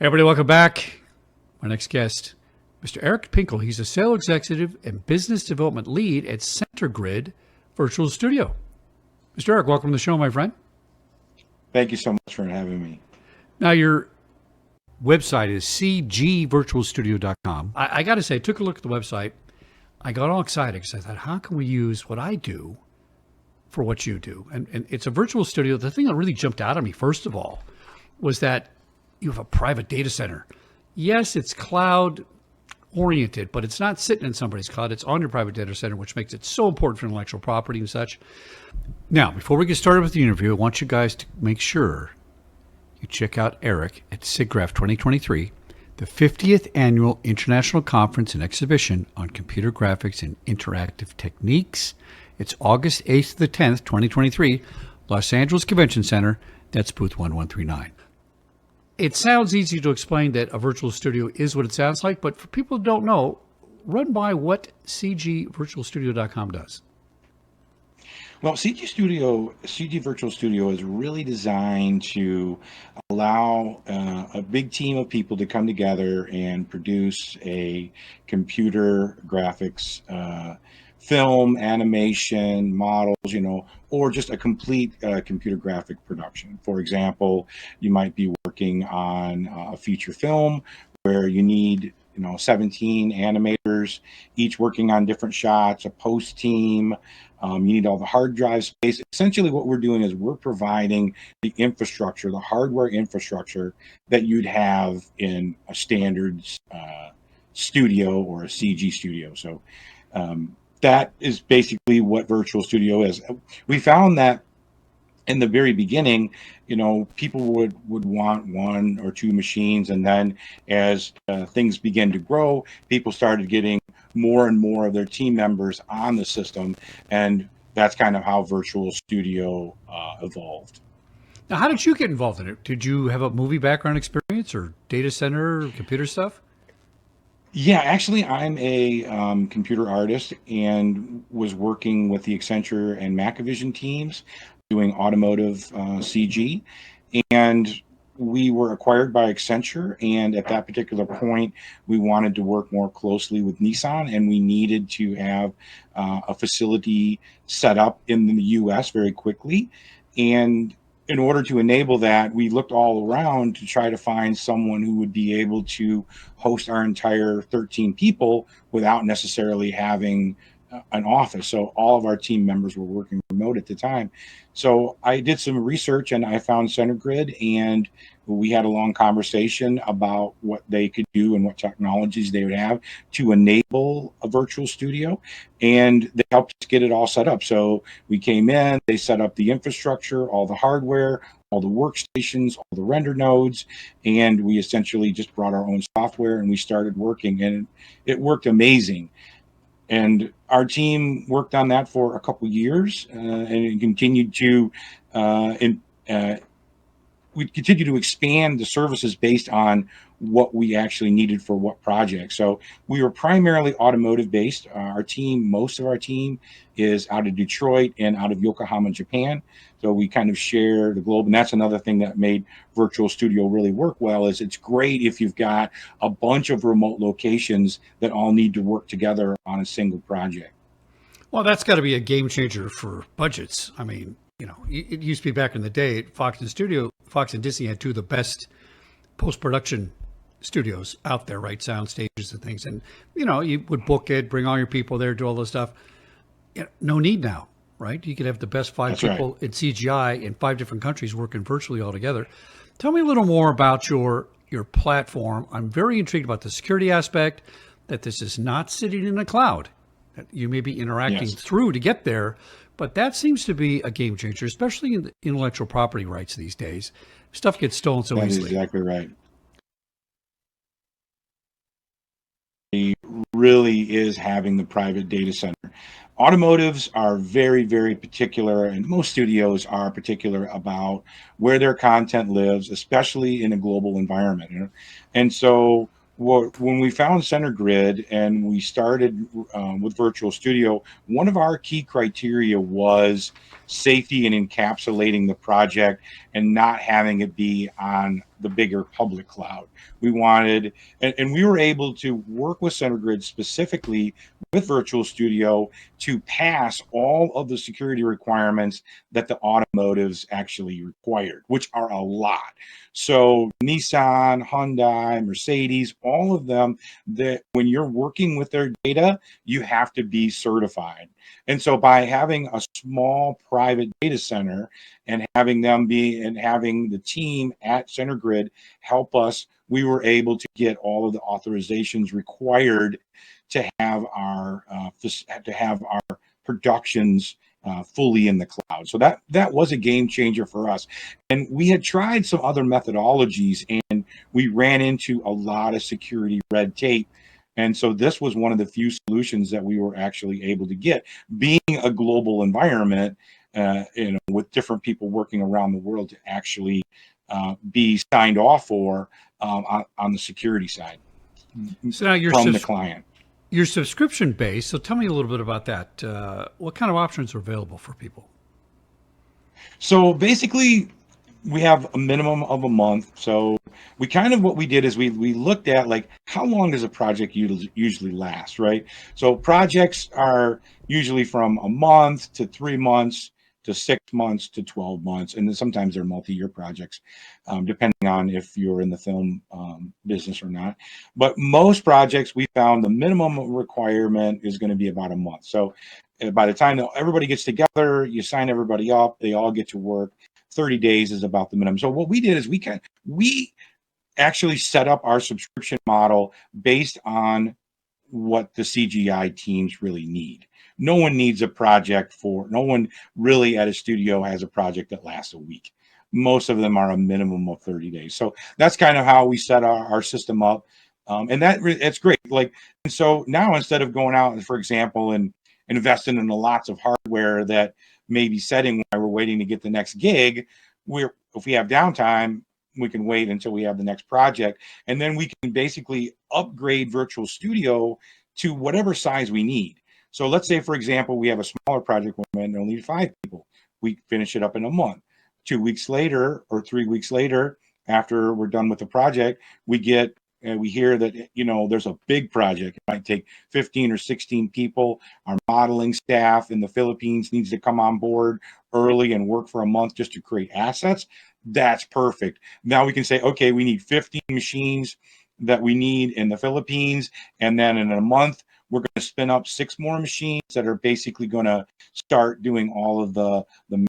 Everybody, welcome back. My next guest, Mr. Eric Pinkel. He's a sales executive and business development lead at CenterGrid Virtual Studio. Mr. Eric, welcome to the show, my friend. Thank you so much for having me. Now, your website is cgvirtualstudio.com. I got to say, I took a look at the website. I got all excited because I thought, how can we use what I do for what you do? And it's a virtual studio. The thing that really jumped out at me, first of all, was that you have a private data center. Yes, it's cloud oriented, but it's not sitting in somebody's cloud. It's on your private data center, which makes it so important for intellectual property and such. Now, before we get started with the interview, I want you guys to make sure you check out Eric at SIGGRAPH 2023, the 50th Annual International Conference and Exhibition on Computer Graphics and Interactive Techniques. It's August 8th to the 10th, 2023, Los Angeles Convention Center. That's booth 1139. It sounds easy to explain that a virtual studio is what it sounds like, but for people who don't know, run by what cgvirtualstudio.com does. Well, CG Virtual Studio is really designed to allow a big team of people to come together and produce a computer graphics film, animation, models, or just a complete computer graphic production. For example, you might be working on a feature film where you need 17 animators, each working on different shots, a post team. You need all the hard drive space. Essentially, what we're doing is we're providing the infrastructure, the hardware infrastructure that you'd have in a standard studio or a CG studio. So that is basically what Virtual Studio is. We found that in the very beginning, people would want one or two machines, and then as things began to grow, people started getting more and more of their team members on the system, and that's kind of how Virtual Studio evolved. Now, how did you get involved in it? Did you have a movie background experience or data center or computer stuff? Yeah, actually, I'm a computer artist and was working with the Accenture and Macavision teams doing automotive CG. And we were acquired by Accenture. And at that particular point, we wanted to work more closely with Nissan, and we needed to have a facility set up in the US very quickly. And in order to enable that, we looked all around to try to find someone who would be able to host our entire 13 people without necessarily having an office. So all of our team members were working remote at the time. So I did some research and I found CenterGrid, and we had a long conversation about what they could do and what technologies they would have to enable a virtual studio. And they helped us get it all set up. So we came in, they set up the infrastructure, all the hardware, all the workstations, all the render nodes, and we essentially just brought our own software and we started working, and it worked amazing. And our team worked on that for a couple of years, and it continued to we continue to expand the services based on what we actually needed for what project. So we were primarily automotive based. Most of our team is out of Detroit and out of Yokohama, Japan. So we kind of share the globe. And that's another thing that made Virtual Studio really work well, is it's great if you've got a bunch of remote locations that all need to work together on a single project. Well, that's got to be a game changer for budgets. I mean, it used to be back in the day, Fox and Disney had two of the best post-production studios out there, right? Sound stages and things. And, you would book it, bring all your people there, do all this stuff. No need now, right? You could have the best five That's people right. in CGI in 5 different countries working virtually all together. Tell me a little more about your platform. I'm very intrigued about the security aspect, that this is not sitting in a cloud, that you may be interacting through to get there. But that seems to be a game changer, especially in the intellectual property rights these days. Stuff gets stolen so easily. That is exactly right. It really is having the private data center. Automotives are very, very particular, and most studios are particular about where their content lives, especially in a global environment. And so when we found CenterGrid and we started with Virtual Studio, one of our key criteria was safety and encapsulating the project and not having it be on the bigger public cloud. We wanted, and we were able to work with CenterGrid specifically with Virtual Studio to pass all of the security requirements that the automotives actually required, which are a lot. So Nissan, Hyundai, Mercedes, all of them, that when you're working with their data, you have to be certified. And so by having a small private data center and having having the team at CenterGrid help us, we were able to get all of the authorizations required to have our productions fully in the cloud. So that was a game changer for us. And we had tried some other methodologies, and we ran into a lot of security red tape. And so this was one of the few solutions that we were actually able to get, being a global environment, with different people working around the world to actually be signed off for on the security side So now from the client. you're subscription based. So tell me a little bit about that. What kind of options are available for people? So basically, we have a minimum of a month. So we kind of, what we did is we looked at like how long does a project usually last, right? So projects are usually from a month to 3 months to 6 months to 12 months, and then sometimes they're multi-year projects, depending on if you're in the film business or not. But most projects, we found the minimum requirement is going to be about a month. So by the time that everybody gets together, you sign everybody up, they all get to work. 30 days is about the minimum. So what we did is we actually set up our subscription model based on what the CGI teams really need. No one needs a project no one really at a studio has a project that lasts a week. Most of them are a minimum of 30 days. So that's kind of how we set our system up. And it's great. Like, and so now instead of going out, for example, and investing in lots of hardware that may be setting while we're waiting to get the next gig, if we have downtime, we can wait until we have the next project, and then we can basically upgrade Virtual Studio to whatever size we need. So let's say, for example, we have a smaller project when we only need 5 people. We finish it up in a month. 2 weeks later or 3 weeks later, after we're done with the project, we hear that there's a big project. It might take 15 or 16 people. Our modeling staff in the Philippines needs to come on board early and work for a month just to create assets. That's perfect. Now we can say, okay, we need 15 machines that we need in the Philippines, and then in a month we're going to spin up 6 more machines that are basically going to start doing all of the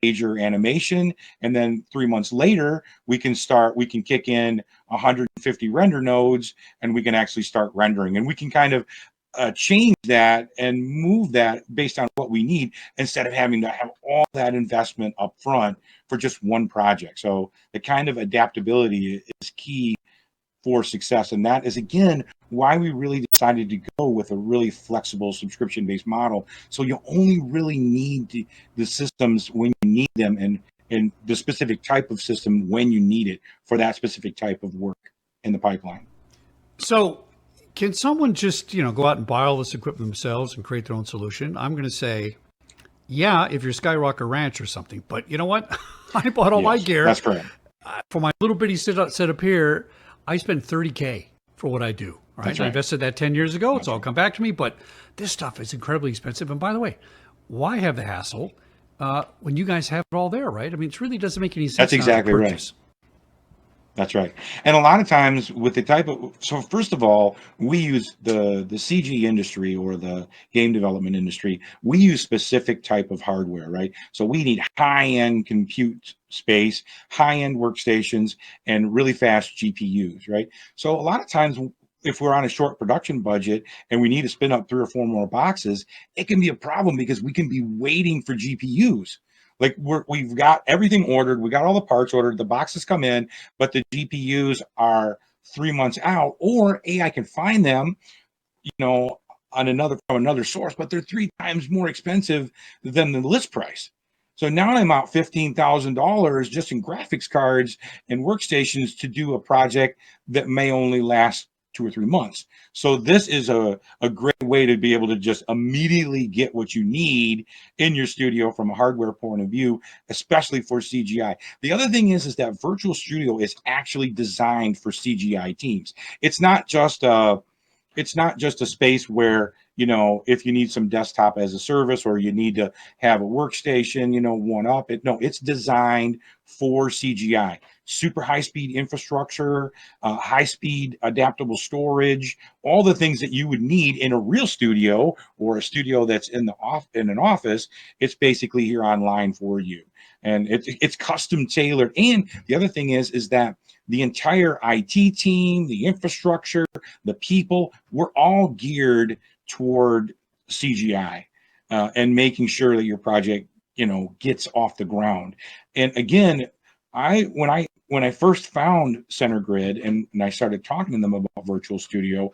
major animation. And then 3 months later, we can kick in 150 render nodes, and we can actually start rendering. And we can kind of change that and move that based on what we need, instead of having to have all that investment up front for just one project. So the kind of adaptability is key for success. And that is, again, why we really decided to go with a really flexible subscription-based model. So you only really need the systems when you need them, and the specific type of system when you need it for that specific type of work in the pipeline. So can someone just, go out and buy all this equipment themselves and create their own solution? I'm going to say, yeah, if you're Skyrocket Ranch or something. But you know what? I bought all my gear. That's correct. For my little bitty setup here, I spend $30K for what I do. Right? I invested that 10 years ago. It's all come back to me. But this stuff is incredibly expensive. And by the way, why have the hassle when you guys have it all there, right? I mean, it really doesn't make any sense. That's exactly right. That's right. And a lot of times with the type of, so first of all, we use the CG industry or the game development industry, we use specific type of hardware, right? So we need high-end compute space, high-end workstations, and really fast GPUs, right? So a lot of times if we're on a short production budget and we need to spin up 3 or 4 more boxes, it can be a problem because we can be waiting for GPUs. Like we've got everything ordered, we got all the parts ordered, the boxes come in, but the GPUs are 3 months out, or I can find them, on from another source, but they're 3 times more expensive than the list price. So now I'm out $15,000 just in graphics cards and workstations to do a project that may only last 2 or 3 months. So this is a great way to be able to just immediately get what you need in your studio from a hardware point of view, especially for CGI. The other thing is that Virtual Studio is actually designed for CGI teams. It's not just a space where, if you need some desktop as a service or you need to have a workstation, one up it. No, it's designed for CGI. Super high speed infrastructure, high speed adaptable storage, all the things that you would need in a real studio or a studio that's in an office. It's basically here online for you, and it's custom tailored. And the other thing is that the entire IT team, the infrastructure, the people, we're all geared toward CGI, and making sure that your project, gets off the ground. And again, when I first found CenterGrid and I started talking to them about Virtual Studio,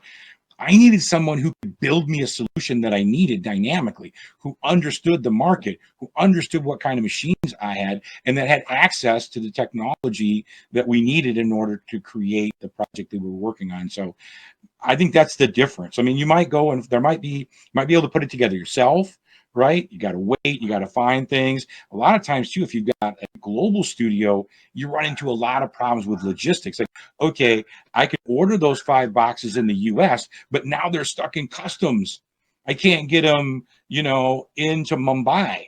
I needed someone who could build me a solution that I needed dynamically, who understood the market, who understood what kind of machines I had, and that had access to the technology that we needed in order to create the project that we were working on. So I think that's the difference. I mean, you might go and might be able to put it together yourself, right? You got to wait, you got to find things. A lot of times too, if you've got a global studio, you run into a lot of problems with logistics. Like, okay, I could order those 5 boxes in the US, but now they're stuck in customs. I can't get them, into Mumbai.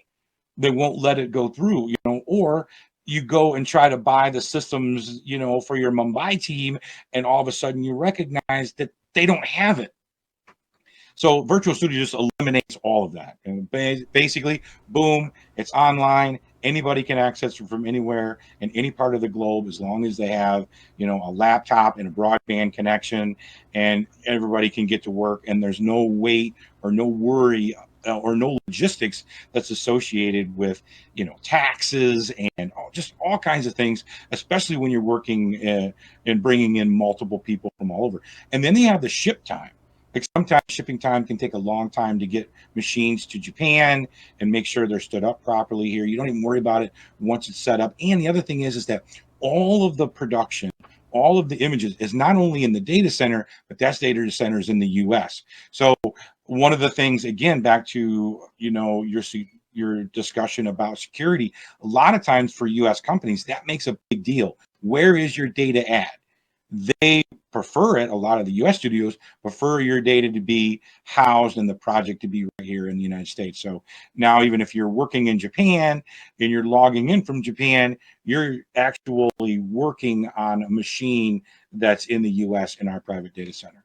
They won't let it go through, or you go and try to buy the systems, for your Mumbai team, and all of a sudden you recognize that they don't have it. So Virtual Studio just eliminates all of that. And basically, boom, it's online. Anybody can access it from anywhere in any part of the globe, as long as they have, a laptop and a broadband connection, and everybody can get to work. And there's no wait or no worry, or no logistics that's associated with, taxes and just all kinds of things, especially when you're working and bringing in multiple people from all over. And then they have the ship time. Like, sometimes shipping time can take a long time to get machines to Japan and make sure they're stood up properly here. You don't even worry about it once it's set up. And the other thing is that all of the production, all of the images is not only in the data center, but that's data centers in the US. So one of the things, again, back to, your discussion about security, a lot of times for US companies, that makes a big deal. Where is your data at? They prefer it. A lot of the US studios prefer your data to be housed and the project to be right here in the United States. So now, even if you're working in Japan and you're logging in from Japan, you're actually working on a machine that's in the US in our private data center.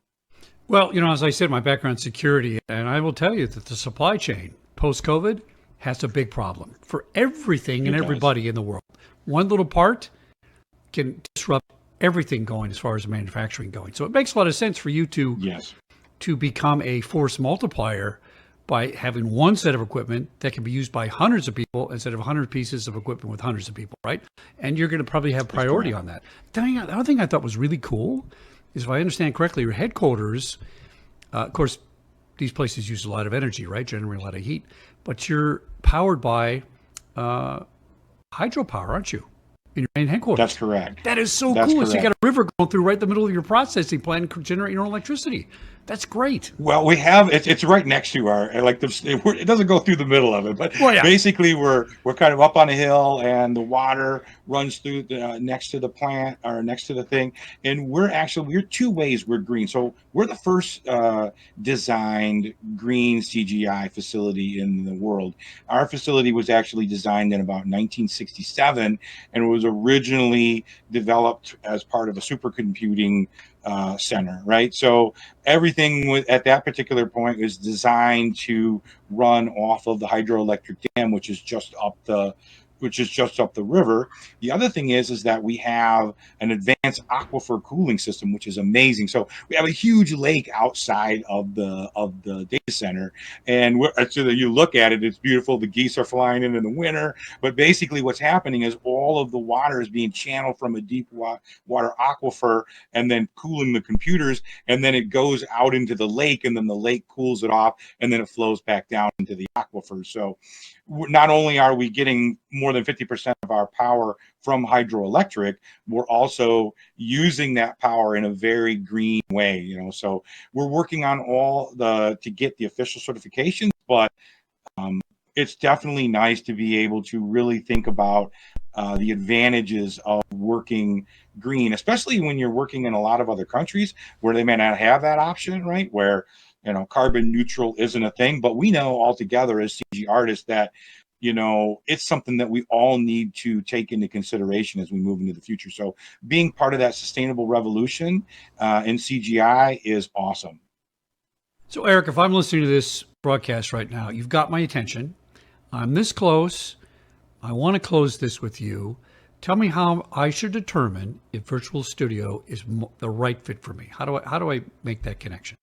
Well, as I said, my background security, and I will tell you that the supply chain post-COVID has a big problem for everything and everybody in the world. One little part can disrupt everything going as far as manufacturing going. So it makes a lot of sense for you to become a force multiplier by having one set of equipment that can be used by hundreds of people instead of 100 pieces of equipment with hundreds of people, right? And you're going to probably have priority on that. The other thing I thought was really cool is, if I understand correctly, your headquarters, of course, these places use a lot of energy, right? Generate a lot of heat, but you're powered by hydropower, aren't you? In your main headquarters. That's correct. That is so cool. So you got a river going through right in the middle of your processing plant and generate your own electricity. That's great. Well, we have it's right next to our, like, it doesn't go through the middle of it, but basically we're kind of up on a hill, and the water runs through next to the plant, or next to the thing, and we're 2 ways we're green. So we're the first designed green CGI facility in the world. Our facility was actually designed in about 1967, and was originally developed as part of a supercomputing center, right? So everything at that particular point was designed to run off of the hydroelectric dam, which is just up the river. The other thing is that we have an advanced aquifer cooling system, which is amazing. So we have a huge lake outside of the data center, and so that you look at it, it's beautiful. The geese are flying in the winter, but basically what's happening is all of the water is being channeled from a deep water aquifer, and then cooling the computers, and then it goes out into the lake, and then the lake cools it off, and then it flows back down into the aquifer. So not only are we getting more than 50% of our power from hydroelectric, we're also using that power in a very green way, so we're working on to get the official certifications, but it's definitely nice to be able to really think about the advantages of working green, especially when you're working in a lot of other countries where they may not have that option, right? Where, carbon neutral isn't a thing, but we know altogether as CG artists that, it's something that we all need to take into consideration as we move into the future. So being part of that sustainable revolution in CGI is awesome. So, Eric, if I'm listening to this broadcast right now, you've got my attention. I'm this close. I want to close this with you. Tell me how I should determine if Virtual Studio is the right fit for me. How do I make that connection?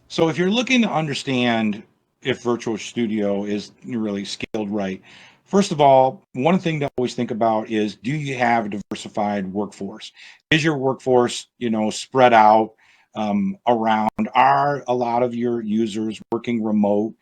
So if you're looking to understand if Virtual Studio is really scaled right, first of all, one thing to always think about is, do you have a diversified workforce? Is your workforce, spread out around? Are a lot of your users working remote?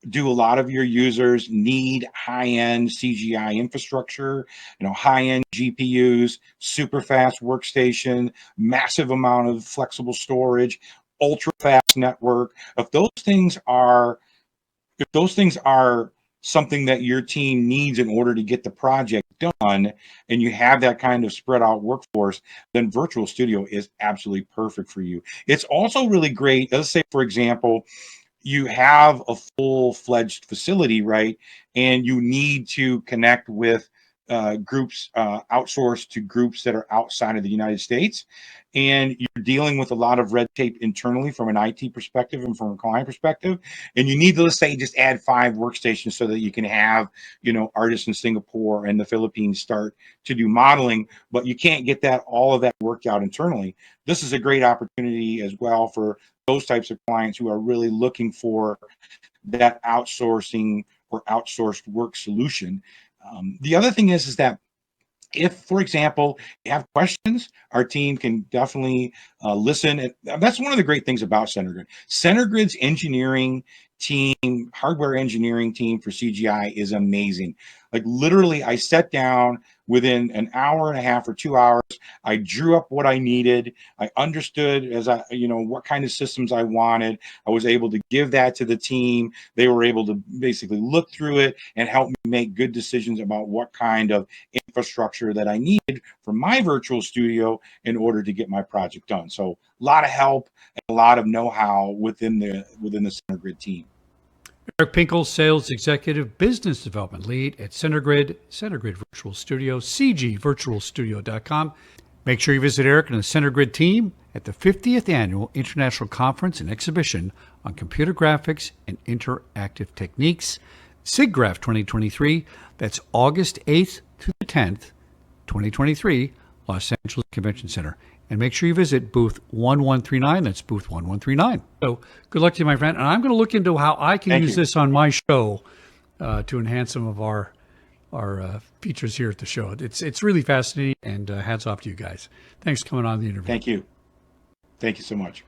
Do a lot of your users need high-end CGI infrastructure, high-end GPUs, super fast workstation, massive amount of flexible storage, ultra fast network? If those things are something that your team needs in order to get the project done, and you have that kind of spread out workforce, then Virtual Studio is absolutely perfect for you. It's also really great. Let's say, for example, you have a full-fledged facility, right? And you need to connect with groups, outsourced to groups that are outside of the United States. And you're dealing with a lot of red tape internally from an IT perspective and from a client perspective. And you need to, let's say, just add 5 workstations so that you can have, artists in Singapore and the Philippines start to do modeling, but you can't get all of that worked out internally. This is a great opportunity as well for those types of clients who are really looking for that outsourcing or outsourced work solution. The other thing is that if, for example, you have questions, our team can definitely listen. And that's one of the great things about CenterGrid. CenterGrid's engineering team, hardware engineering team for CGI is amazing. Like literally, I sat down within an hour and a half or 2 hours. I drew up what I needed. I understood what kind of systems I wanted. I was able to give that to the team. They were able to basically look through it and help me make good decisions about what kind of infrastructure that I needed for my virtual studio in order to get my project done. So a lot of help and a lot of know-how within the CenterGrid team. Eric Pinkel, Sales Executive, Business Development Lead at CenterGrid, CenterGrid Virtual Studio, cgvirtualstudio.com. Make sure you visit Eric and the CenterGrid team at the 50th Annual International Conference and Exhibition on Computer Graphics and Interactive Techniques, SIGGRAPH 2023. That's August 8th to the 10th, 2023, Los Angeles Convention Center. And make sure you visit booth 1139. That's booth 1139. So good luck to you, my friend. And I'm going to look into how I can use this on my show to enhance some of our features here at the show. It's really fascinating, and hats off to you guys. Thanks for coming on the interview. Thank you. Thank you so much.